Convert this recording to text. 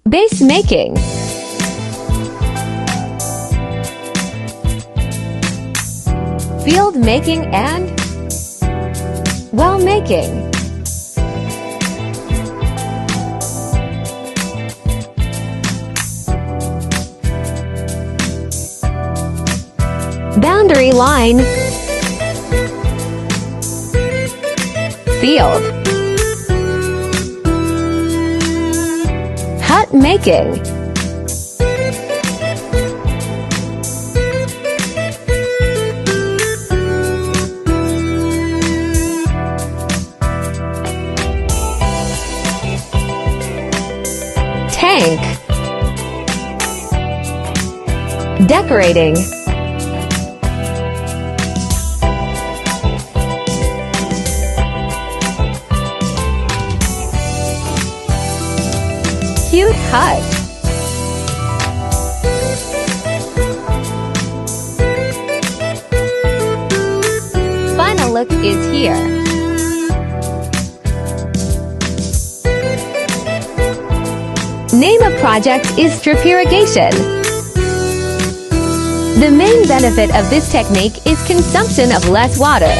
Base making. Field making and well making. Boundary line. Field. Hut making. Tank. Decorating. Cute hut. Final look is here. Name of project is drip irrigation. The main benefit of this technique is consumption of less water.